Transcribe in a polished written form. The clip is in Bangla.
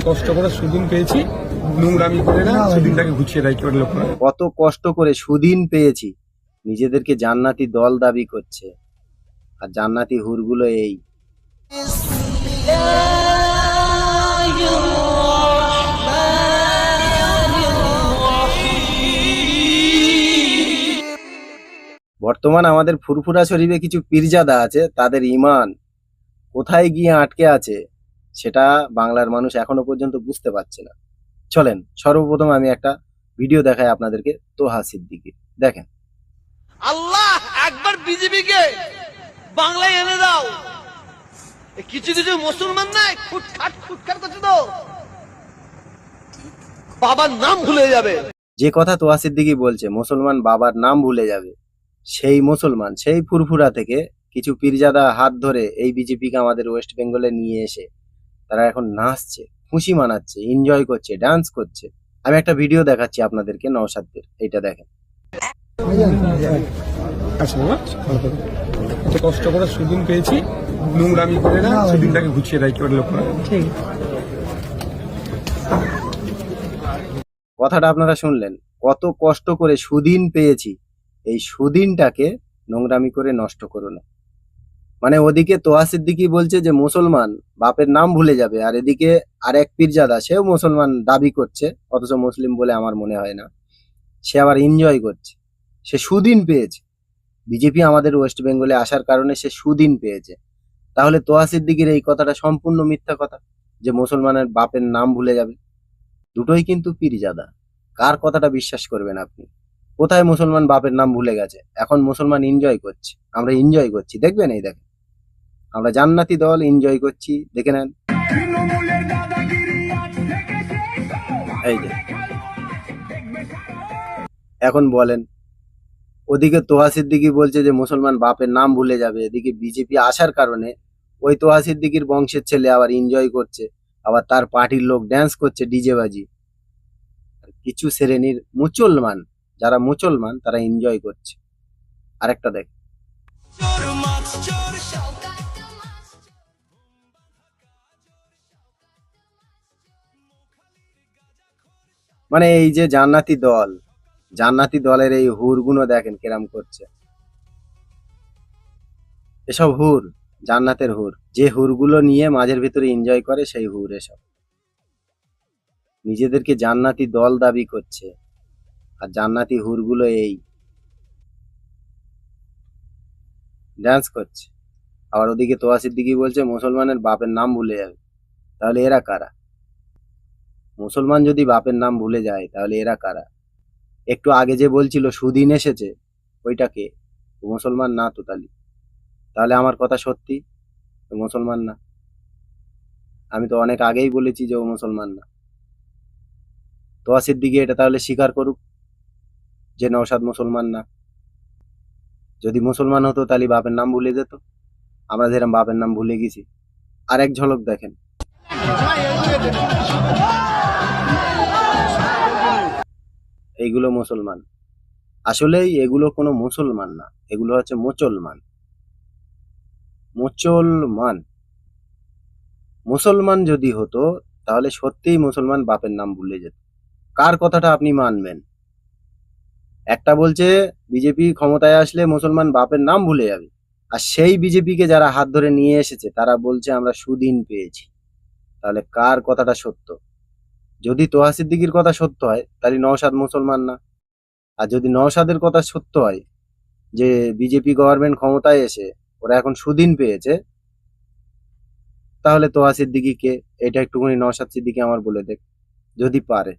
কষ্ট করে সুদিন পেয়েছি, নোংরামি করে না সুদিনটাকে গুছিয়ে দেয় করে লোকরা। কত কষ্ট করে সুদিন পেয়েছি, নিজেদেরকে জান্নাতি দল দাবি করছে, আর জান্নাতি হুরগুলো এই। বর্তমান আমাদের ফুরফুরা শরীফে কিছু পীরজাদা আছে, তাদের ঈমান কোথায় গিয়ে আটকে আছে সেটা বাংলার মানুষ এখনো পর্যন্ত বুঝতে পারছে না। চলেন সর্বপ্রথম আমি একটা ভিডিও দেখাই আপনাদেরকে, তোহা সিদ্দিকীর। দেখেন। আল্লাহ একবার বিজেপিকে বাংলায় এনে দাও। কিছু কিছু মুসলমান নাই খুটখাট করছে তো, বাবার নাম ভুলে যাবে। যে কথা তোহা সিদ্দিকী বলছে মুসলমান বাবার নাম ভুলে যাবে, সেই মুসলমান সেই ফুরফুরা থেকে কিছু পীরজাদা হাত ধরে এই বিজেপিকে আমাদের ওয়েস্ট বেঙ্গলে নিয়ে এসে তারা এখন নাচছে, খুশি মানাচ্ছে, এনজয় করছে, ডান্স করছে। আমি একটা ভিডিও দেখাচ্ছি আপনাদেরকে নওশাদদের, এইটা দেখেন। আচ্ছা বাবা, ভালো থাকো। এত কষ্ট করে সুদিন পেয়েছি, নোংরামি করে না সুদিনটাকে গুছিয়ে দেয় করে লোকরা। কথাটা আপনারা শুনলেন, কত কষ্ট করে সুদিন পেয়েছি, এই সুদিনটাকে নোংরামি করে নষ্ট করো না। মানে ওদিকে তোহা সিদ্দিকী বলছে যে মুসলমান বাপের নাম ভুলে যাবে, আর এদিকে আর এক পীরজাদা সেও মুসলমান দাবি করছে, অথচ মুসলিম বলে আমার মনে হয় না, সে আবার এনজয় করছে, সে সুদিন পেয়েছে। বিজেপি আমাদের ওয়েস্ট বেঙ্গলে আসার কারণে সে সুদিন পেয়েছে। তাহলে তোহা সিদ্দিকীর এই কথাটা সম্পূর্ণ মিথ্যা কথা, যে মুসলমানের বাপের নাম ভুলে যাবে। দুটোই কিন্তু পীরজাদা, কার কথাটা বিশ্বাস করবেন আপনি? কোথায় মুসলমান বাপের নাম ভুলে গেছে? এখন মুসলমান এনজয় করছে, আমরা এনজয় করছি, দেখবেন এই দেখেন, আমরা জান্নাতি দল এনজয় করছি, দেখে নেন। এই যে এখন বলেন, ওদিকে তোহা সিদ্দিকী বলছে যে মুসলমান বাপের নাম ভুলে যাবে, এদিকে বিজেপি আসার কারণে ওই তোহা সিদ্দিকীর বংশের ছেলে আবার এনজয় করছে, আবার তার পার্টির লোক ড্যান্স করছে ডিজে বাজি। কিছু শ্রেণীর মুসলমান, যারা মুসলমান তারা এনজয় করছে। আরেকটা দেখ। মানে এই যে জান্নাতি দলের এই হুরগুলো দেখেন কেরাম করছে। এসব হুর জান্নাতের হুর, যে হুরগুলো নিয়ে মাঝের ভিতরে এনজয় করে সেই হুর এসব। নিজেদেরকে জান্নাতি দল দাবি করছে, আর জান্নাতি হুরগুলো এই ড্যান্স করছে। আবার ওদিকে তোহা সিদ্দিকী বলছে মুসলমানের বাপের নাম ভুলে যাবে। তাহলে এরা কারা? মুসলমান যদি বাপের নাম ভুলে যায় তাহলে এরা কারা? একটু আগে যে বলছিল সুদিন এসেছে, ওইটাকে মুসলমান না তো? তাহলে আমার কথা সত্যি, ও মুসলমান না। আমি তো অনেক আগেই বলেছি যে ও মুসলমান না। তোহা সিদ্দিকী এটা তাহলে স্বীকার করুক যে নওশাদ মুসলমান না। যদি মুসলমান হতো তাহলে বাপের নাম ভুলে যেত, আমরা যেরকম বাপের নাম ভুলে গেছি। আর এক ঝলক দেখেন। এইগুলো মুসলমান? আসলেই এগুলো কোনো মুসলমান না, এগুলো হচ্ছে মুসলমান। মুসলমান যদি হতো তাহলে সত্যিই মুসলমান বাপের নাম ভুলে যেত। কার কথাটা আপনি মানবেন? একটা বলছে বিজেপি ক্ষমতায় আসলে মুসলমান বাপের নাম ভুলে যাবে, আর সেই বিজেপিকে যারা হাত ধরে নিয়ে এসেছে তারা বলছে আমরা সুদিন পেয়েছি। তাহলে কার কথাটা সত্য? যদি তোহা সিদ্দিকীর কথা সত্য হয় তাহলে নওশাদ মুসলমান না, আর যদি নওশাদের কথা সত্য হয় যে বিজেপি গভর্নমেন্ট ক্ষমতায় এসে ওরা এখন সুদিন পেয়েছে, তাহলে তোহা সিদ্দিকী কে এটা একটুখানি নওশাদ সিদ্দিকী আমার বলে দেখ, যদি পারে।